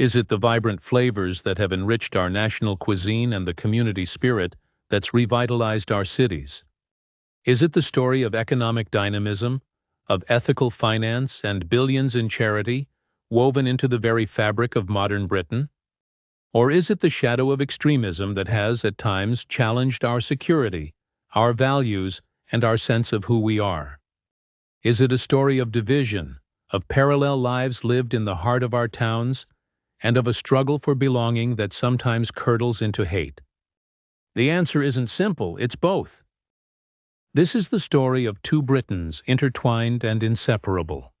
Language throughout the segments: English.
Is it the vibrant flavors that have enriched our national cuisine and the community spirit that's revitalized our cities? Is it the story of economic dynamism, of ethical finance and billions in charity, woven into the very fabric of modern Britain? Or is it the shadow of extremism that has, at times, challenged our security, our values, and our sense of who we are? Is it a story of division, of parallel lives lived in the heart of our towns, and of a struggle for belonging that sometimes curdles into hate? The answer isn't simple, it's both. This is the story of two Britons intertwined and inseparable.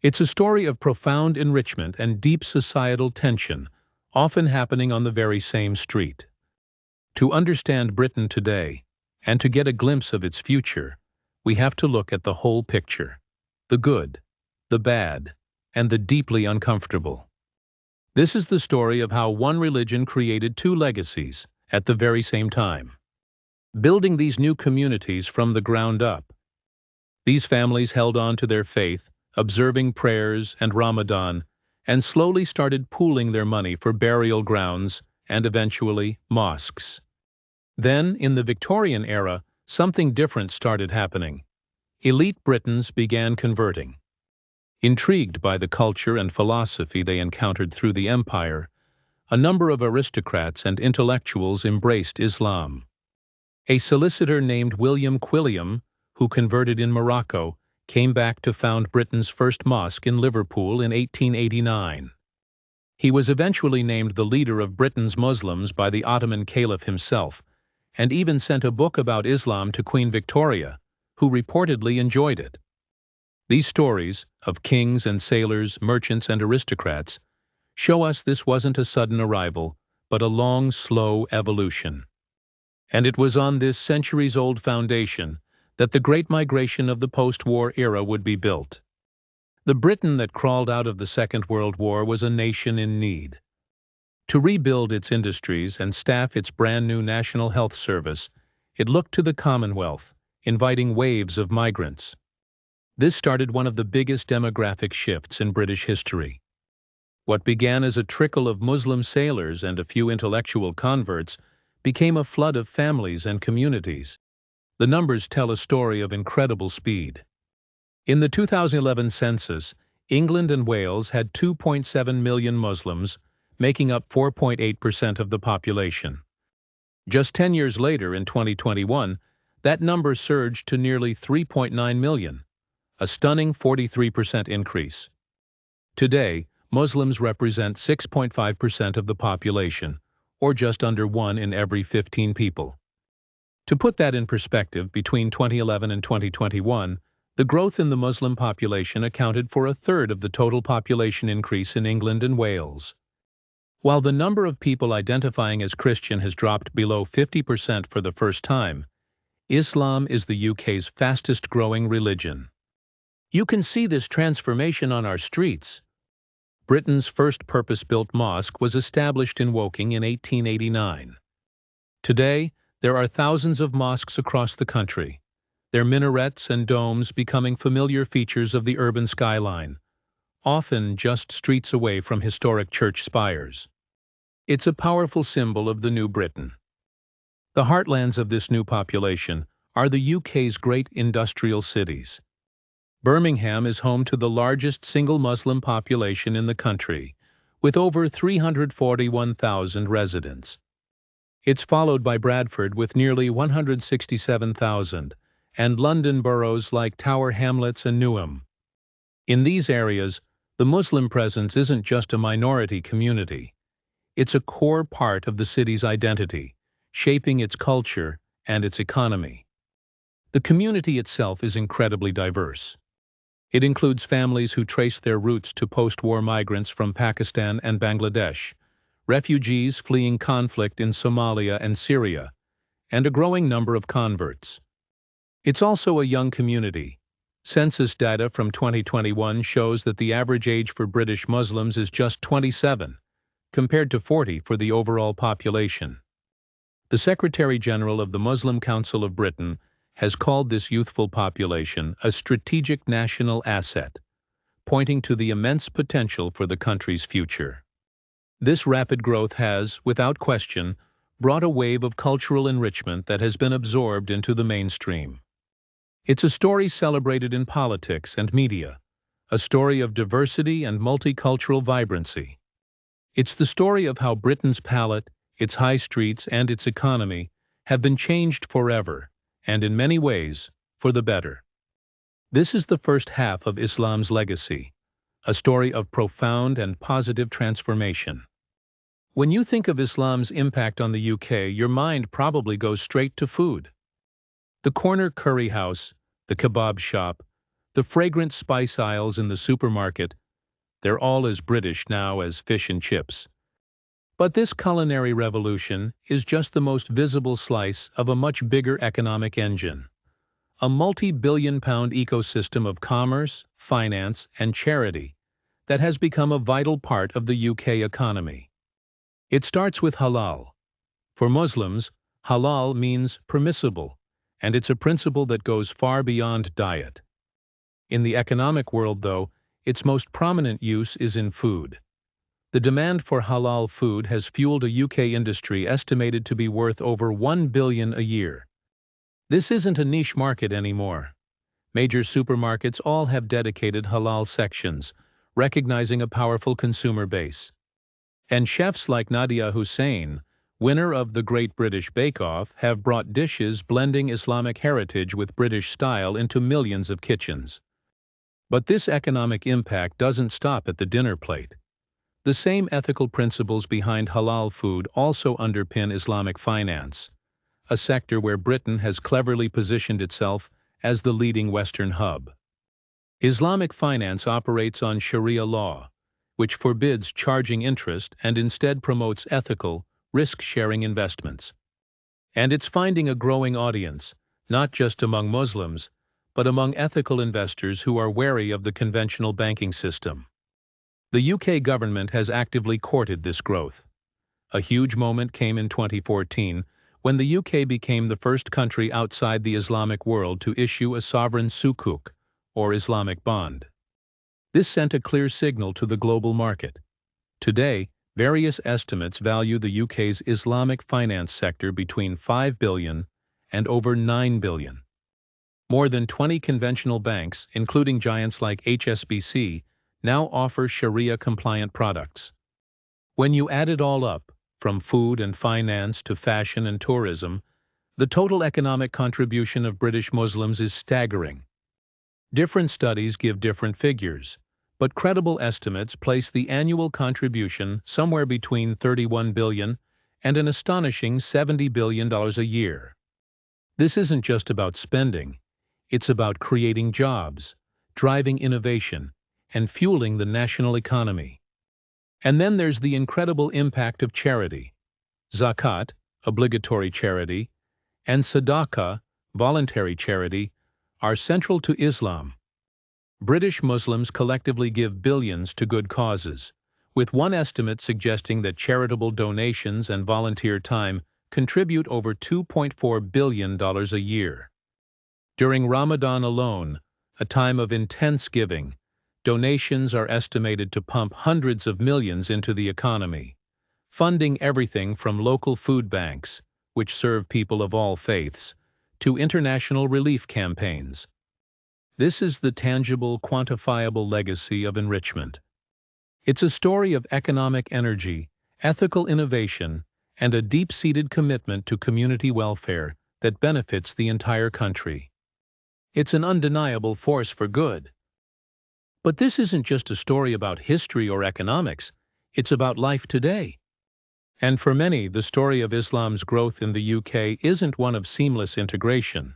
It's a story of profound enrichment and deep societal tension, often happening on the very same street. To understand Britain today, and to get a glimpse of its future, we have to look at the whole picture: the good, the bad, and the deeply uncomfortable. This is the story of how one religion created two legacies at the very same time, building these new communities from the ground up. These families held on to their faith, observing prayers and Ramadan, and slowly started pooling their money for burial grounds and eventually mosques. Then, in the Victorian era, something different started happening. Elite Britons began converting. Intrigued by the culture and philosophy they encountered through the empire, a number of aristocrats and intellectuals embraced Islam. A solicitor named William Quilliam, who converted in Morocco, came back to found Britain's first mosque in Liverpool in 1889. He was eventually named the leader of Britain's Muslims by the Ottoman Caliph himself, and even sent a book about Islam to Queen Victoria, who reportedly enjoyed it. These stories, of kings and sailors, merchants and aristocrats, show us this wasn't a sudden arrival, but a long, slow evolution. And it was on this centuries-old foundation that the Great Migration of the post-war era would be built. The Britain that crawled out of the Second World War was a nation in need. To rebuild its industries and staff its brand-new National Health Service, it looked to the Commonwealth, inviting waves of migrants. This started one of the biggest demographic shifts in British history. What began as a trickle of Muslim sailors and a few intellectual converts became a flood of families and communities. The numbers tell a story of incredible speed. In the 2011 census, England and Wales had 2.7 million Muslims, making up 4.8% of the population. Just 10 years later, in 2021, that number surged to nearly 3.9 million, a stunning 43% increase. Today, Muslims represent 6.5% of the population, or just under 1 in every 15 people. To put that in perspective, between 2011 and 2021, the growth in the Muslim population accounted for a third of the total population increase in England and Wales. While the number of people identifying as Christian has dropped below 50% for the first time, Islam is the UK's fastest-growing religion. You can see this transformation on our streets. Britain's first purpose-built mosque was established in Woking in 1889. Today, there are thousands of mosques across the country, their minarets and domes becoming familiar features of the urban skyline, often just streets away from historic church spires. It's a powerful symbol of the new Britain. The heartlands of this new population are the UK's great industrial cities. Birmingham is home to the largest single Muslim population in the country, with over 341,000 residents. It's followed by Bradford with nearly 167,000, and London boroughs like Tower Hamlets and Newham. In these areas, the Muslim presence isn't just a minority community. It's a core part of the city's identity, shaping its culture and its economy. The community itself is incredibly diverse. It includes families who trace their roots to post-war migrants from Pakistan and Bangladesh, refugees fleeing conflict in Somalia and Syria, and a growing number of converts. It's also a young community. Census data from 2021 shows that the average age for British Muslims is just 27, compared to 40 for the overall population. The Secretary-General of the Muslim Council of Britain has called this youthful population a strategic national asset, pointing to the immense potential for the country's future. This rapid growth has, without question, brought a wave of cultural enrichment that has been absorbed into the mainstream. It's a story celebrated in politics and media, a story of diversity and multicultural vibrancy. It's the story of how Britain's palate, its high streets, and its economy have been changed forever, and in many ways, for the better. This is the first half of Islam's legacy, a story of profound and positive transformation. When you think of Islam's impact on the UK, your mind probably goes straight to food. The corner curry house, the kebab shop, the fragrant spice aisles in the supermarket, they're all as British now as fish and chips. But this culinary revolution is just the most visible slice of a much bigger economic engine, a multi-billion-pound ecosystem of commerce, finance, and charity that has become a vital part of the UK economy. It starts with halal. For Muslims, halal means permissible, and it's a principle that goes far beyond diet. In the economic world, though, its most prominent use is in food. The demand for halal food has fueled a UK industry estimated to be worth over $1 billion a year. This isn't a niche market anymore. Major supermarkets all have dedicated halal sections, recognizing a powerful consumer base. And chefs like Nadia Hussain, winner of the Great British Bake Off, have brought dishes blending Islamic heritage with British style into millions of kitchens. But this economic impact doesn't stop at the dinner plate. The same ethical principles behind halal food also underpin Islamic finance, a sector where Britain has cleverly positioned itself as the leading Western hub. Islamic finance operates on Sharia law, which forbids charging interest and instead promotes ethical, risk-sharing investments. And it's finding a growing audience, not just among Muslims, but among ethical investors who are wary of the conventional banking system. The UK government has actively courted this growth. A huge moment came in 2014 when the UK became the first country outside the Islamic world to issue a sovereign sukuk, or Islamic bond. This sent a clear signal to the global market. Today, various estimates value the UK's Islamic finance sector between $5 billion and over $9 billion. More than 20 conventional banks, including giants like HSBC, now offer Sharia-compliant products. When you add it all up, from food and finance to fashion and tourism, the total economic contribution of British Muslims is staggering. Different studies give different figures, but credible estimates place the annual contribution somewhere between $31 billion and an astonishing $70 billion a year. This isn't just about spending, it's about creating jobs, driving innovation, and fueling the national economy. And then there's the incredible impact of charity. Zakat, obligatory charity, and Sadaqah, voluntary charity, are central to Islam. British Muslims collectively give billions to good causes, with one estimate suggesting that charitable donations and volunteer time contribute over $2.4 billion a year. During Ramadan alone, a time of intense giving, donations are estimated to pump hundreds of millions into the economy, funding everything from local food banks, which serve people of all faiths, to international relief campaigns. This is the tangible, quantifiable legacy of enrichment. It's a story of economic energy, ethical innovation, and a deep-seated commitment to community welfare that benefits the entire country. It's an undeniable force for good. But this isn't just a story about history or economics, it's about life today. And for many, the story of Islam's growth in the UK isn't one of seamless integration.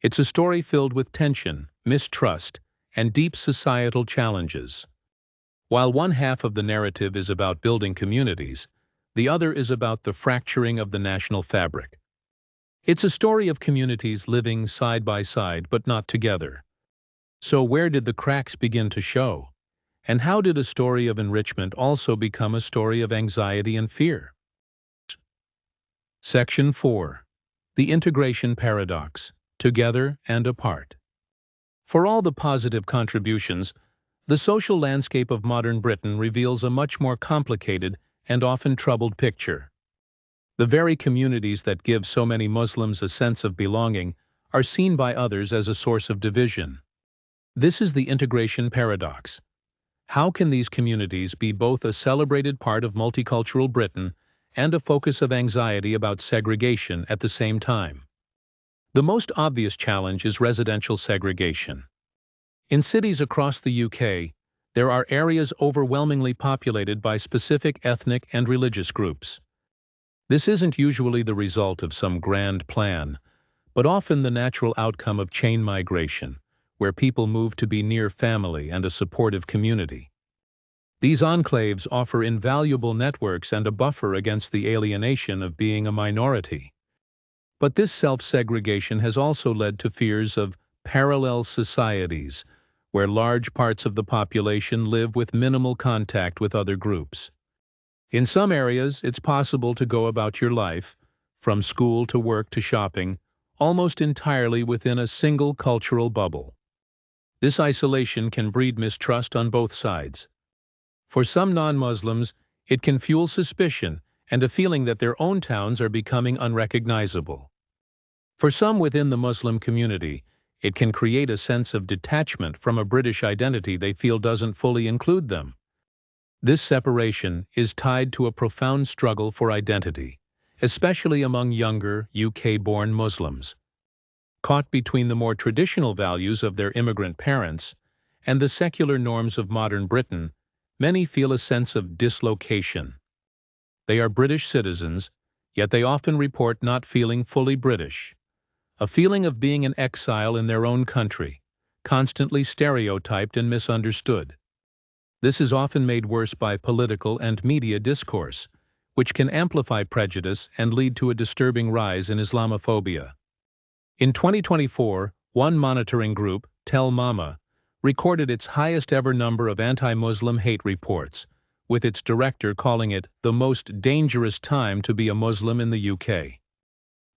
It's a story filled with tension, mistrust, and deep societal challenges. While one half of the narrative is about building communities, the other is about the fracturing of the national fabric. It's a story of communities living side by side but not together. So where did the cracks begin to show? And how did a story of enrichment also become a story of anxiety and fear? Section 4. The Integration Paradox. Together and apart. For all the positive contributions, the social landscape of modern Britain reveals a much more complicated and often troubled picture. The very communities that give so many Muslims a sense of belonging are seen by others as a source of division. This is the integration paradox. How can these communities be both a celebrated part of multicultural Britain and a focus of anxiety about segregation at the same time? The most obvious challenge is residential segregation. In cities across the UK, there are areas overwhelmingly populated by specific ethnic and religious groups. This isn't usually the result of some grand plan, but often the natural outcome of chain migration, where people move to be near family and a supportive community. These enclaves offer invaluable networks and a buffer against the alienation of being a minority. But this self-segregation has also led to fears of parallel societies, where large parts of the population live with minimal contact with other groups. In some areas, it's possible to go about your life, from school to work to shopping, almost entirely within a single cultural bubble. This isolation can breed mistrust on both sides. For some non-Muslims, it can fuel suspicion and a feeling that their own towns are becoming unrecognizable. For some within the Muslim community, it can create a sense of detachment from a British identity they feel doesn't fully include them. This separation is tied to a profound struggle for identity, especially among younger, UK-born Muslims. Caught between the more traditional values of their immigrant parents and the secular norms of modern Britain, many feel a sense of dislocation. They are British citizens, yet they often report not feeling fully British. A feeling of being an exile in their own country, constantly stereotyped and misunderstood. This is often made worse by political and media discourse, which can amplify prejudice and lead to a disturbing rise in Islamophobia. In 2024, one monitoring group, Tell Mama, recorded its highest ever number of anti-Muslim hate reports, with its director calling it the most dangerous time to be a Muslim in the UK.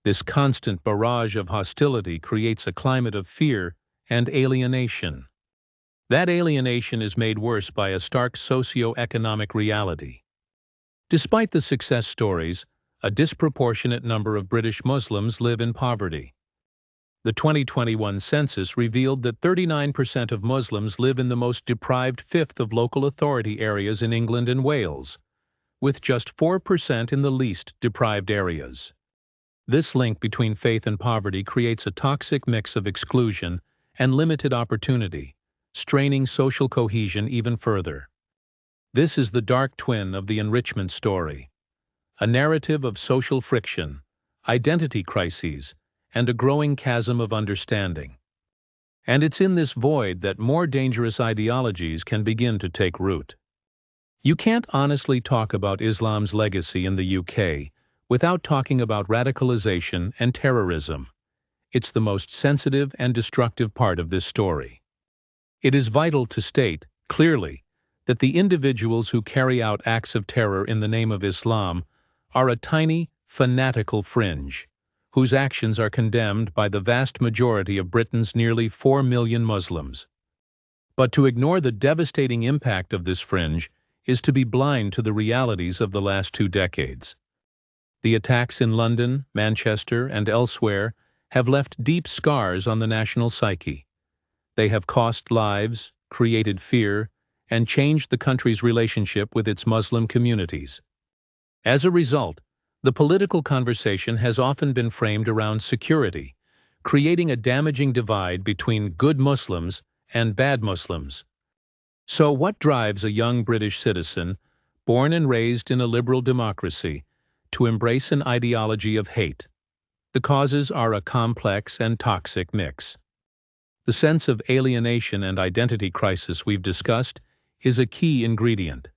This constant barrage of hostility creates a climate of fear and alienation. That alienation is made worse by a stark socio-economic reality. Despite the success stories, a disproportionate number of British Muslims live in poverty. The 2021 census revealed that 39% of Muslims live in the most deprived fifth of local authority areas in England and Wales, with just 4% in the least deprived areas. This link between faith and poverty creates a toxic mix of exclusion and limited opportunity, straining social cohesion even further. This is the dark twin of the enrichment story, a narrative of social friction, identity crises, and a growing chasm of understanding. And it's in this void that more dangerous ideologies can begin to take root. You can't honestly talk about Islam's legacy in the UK without talking about radicalization and terrorism. It's the most sensitive and destructive part of this story. It is vital to state, clearly, that the individuals who carry out acts of terror in the name of Islam are a tiny, fanatical fringe, whose actions are condemned by the vast majority of Britain's nearly 4 million Muslims. But to ignore the devastating impact of this fringe is to be blind to the realities of the last 2 decades. The attacks in London, Manchester, and elsewhere have left deep scars on the national psyche. They have cost lives, created fear, and changed the country's relationship with its Muslim communities. As a result, the political conversation has often been framed around security, creating a damaging divide between good Muslims and bad Muslims. So what drives a young British citizen, born and raised in a liberal democracy, to embrace an ideology of hate? The causes are a complex and toxic mix. The sense of alienation and identity crisis we've discussed is a key ingredient.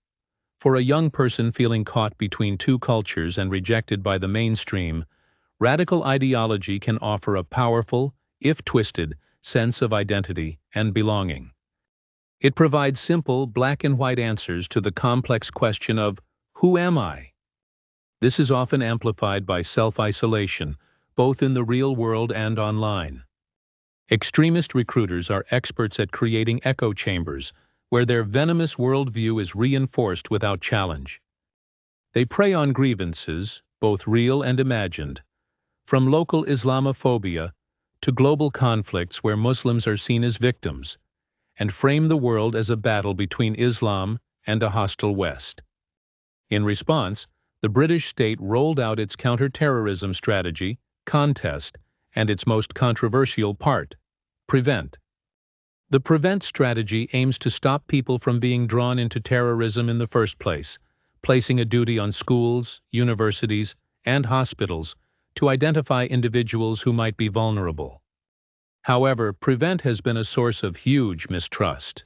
For a young person feeling caught between 2 cultures and rejected by the mainstream, radical ideology can offer a powerful, if twisted, sense of identity and belonging. It provides simple, black and white answers to the complex question of, who am I? This is often amplified by self-isolation, both in the real world and online. Extremist recruiters are experts at creating echo chambers, where their venomous worldview is reinforced without challenge. They prey on grievances, both real and imagined, from local Islamophobia to global conflicts where Muslims are seen as victims, and frame the world as a battle between Islam and a hostile West. In response, the British state rolled out its counter-terrorism strategy, Contest, and its most controversial part, Prevent. The Prevent strategy aims to stop people from being drawn into terrorism in the first place, placing a duty on schools, universities, and hospitals to identify individuals who might be vulnerable. However, Prevent has been a source of huge mistrust.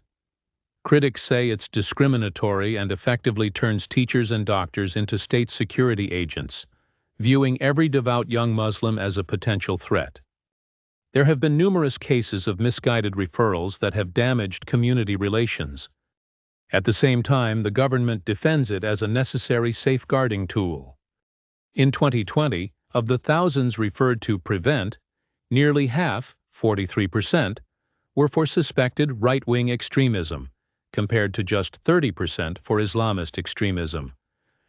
Critics say it's discriminatory and effectively turns teachers and doctors into state security agents, viewing every devout young Muslim as a potential threat. There have been numerous cases of misguided referrals that have damaged community relations. At the same time, the government defends it as a necessary safeguarding tool. In 2020, of the thousands referred to Prevent, nearly half, 43%, were for suspected right-wing extremism, compared to just 30% for Islamist extremism,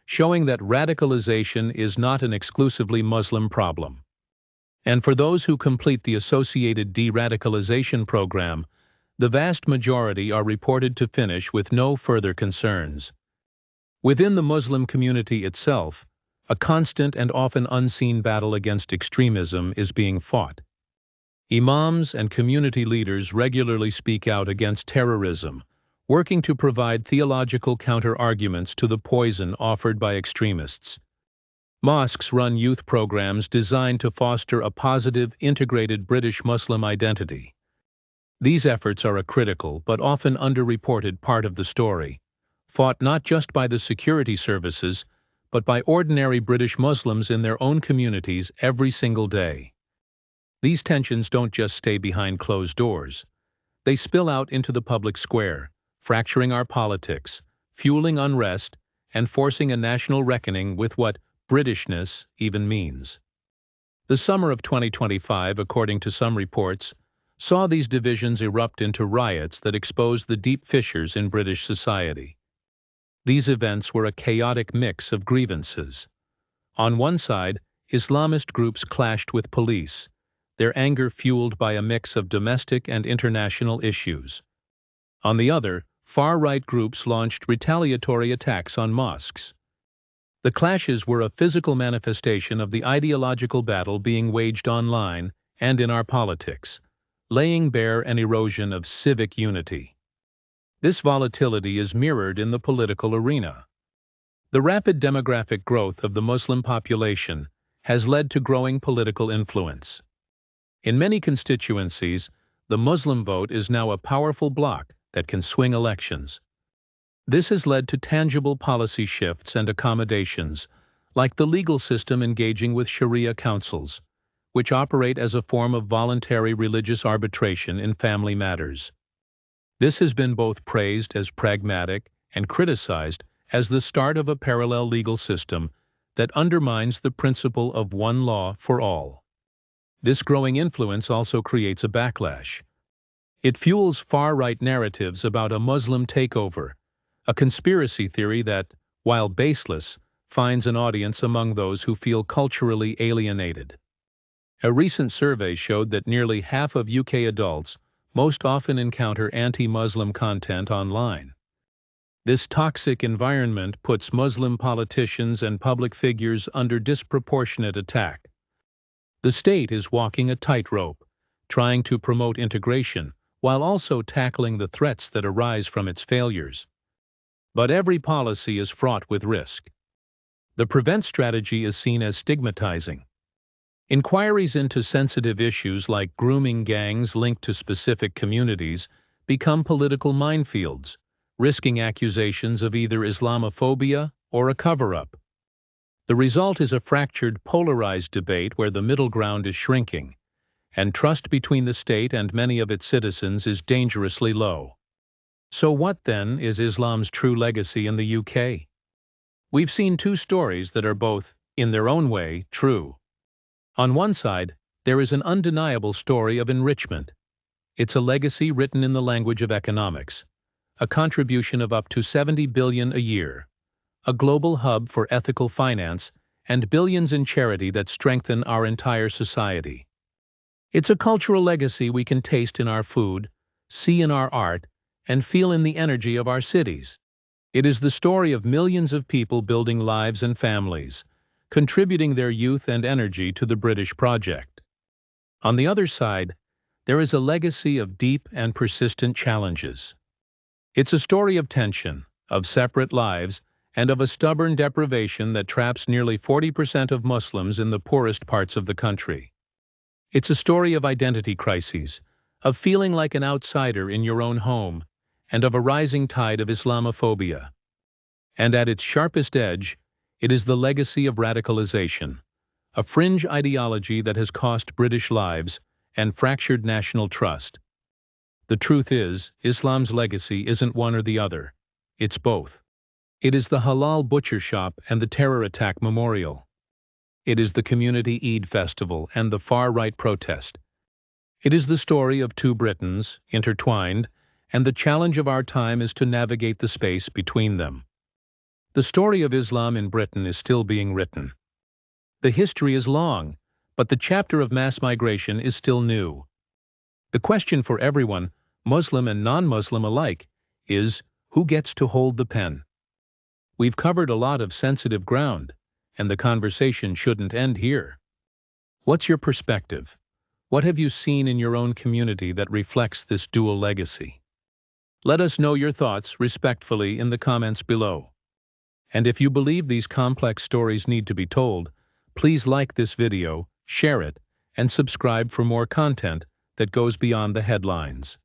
showing that radicalization is not an exclusively Muslim problem. And for those who complete the associated de-radicalization program, the vast majority are reported to finish with no further concerns. Within the Muslim community itself, a constant and often unseen battle against extremism is being fought. Imams and community leaders regularly speak out against terrorism, working to provide theological counter-arguments to the poison offered by extremists. Mosques run youth programs designed to foster a positive, integrated British Muslim identity. These efforts are a critical but often underreported part of the story, fought not just by the security services, but by ordinary British Muslims in their own communities every single day. These tensions don't just stay behind closed doors. They spill out into the public square, fracturing our politics, fueling unrest, and forcing a national reckoning with what Britishness even means. The summer of 2025, according to some reports, saw these divisions erupt into riots that exposed the deep fissures in British society. These events were a chaotic mix of grievances. On one side, Islamist groups clashed with police, their anger fueled by a mix of domestic and international issues. On the other, far-right groups launched retaliatory attacks on mosques. The clashes were a physical manifestation of the ideological battle being waged online and in our politics, laying bare an erosion of civic unity. This volatility is mirrored in the political arena. The rapid demographic growth of the Muslim population has led to growing political influence. In many constituencies, the Muslim vote is now a powerful bloc that can swing elections. This has led to tangible policy shifts and accommodations, like the legal system engaging with Sharia councils, which operate as a form of voluntary religious arbitration in family matters. This has been both praised as pragmatic and criticized as the start of a parallel legal system that undermines the principle of one law for all. This growing influence also creates a backlash. It fuels far-right narratives about a Muslim takeover, a conspiracy theory that, while baseless, finds an audience among those who feel culturally alienated. A recent survey showed that nearly half of UK adults most often encounter anti-Muslim content online. This toxic environment puts Muslim politicians and public figures under disproportionate attack. The state is walking a tightrope, trying to promote integration while also tackling the threats that arise from its failures. But every policy is fraught with risk. The Prevent strategy is seen as stigmatizing. Inquiries into sensitive issues like grooming gangs linked to specific communities become political minefields, risking accusations of either Islamophobia or a cover-up. The result is a fractured, polarized debate where the middle ground is shrinking, and trust between the state and many of its citizens is dangerously low. So what, then, is Islam's true legacy in the UK? We've seen two stories that are both, in their own way, true. On one side, there is an undeniable story of enrichment. It's a legacy written in the language of economics, a contribution of up to $70 billion a year, a global hub for ethical finance, and billions in charity that strengthen our entire society. It's a cultural legacy we can taste in our food, see in our art, and feel in the energy of our cities. It is the story of millions of people building lives and families, contributing their youth and energy to the British project. On the other side, there is a legacy of deep and persistent challenges. It's a story of tension, of separate lives, and of a stubborn deprivation that traps nearly 40% of Muslims in the poorest parts of the country. It's a story of identity crises, of feeling like an outsider in your own home, and of a rising tide of Islamophobia. And at its sharpest edge, it is the legacy of radicalization, a fringe ideology that has cost British lives and fractured national trust. The truth is, Islam's legacy isn't one or the other. It's both. It is the Halal butcher shop and the terror attack memorial. It is the community Eid festival and the far-right protest. It is the story of two Britons, intertwined, and the challenge of our time is to navigate the space between them. The story of Islam in Britain is still being written. The history is long, but the chapter of mass migration is still new. The question for everyone, Muslim and non-Muslim alike, is who gets to hold the pen? We've covered a lot of sensitive ground, and the conversation shouldn't end here. What's your perspective? What have you seen in your own community that reflects this dual legacy? Let us know your thoughts respectfully in the comments below. And if you believe these complex stories need to be told, please like this video, share it, and subscribe for more content that goes beyond the headlines.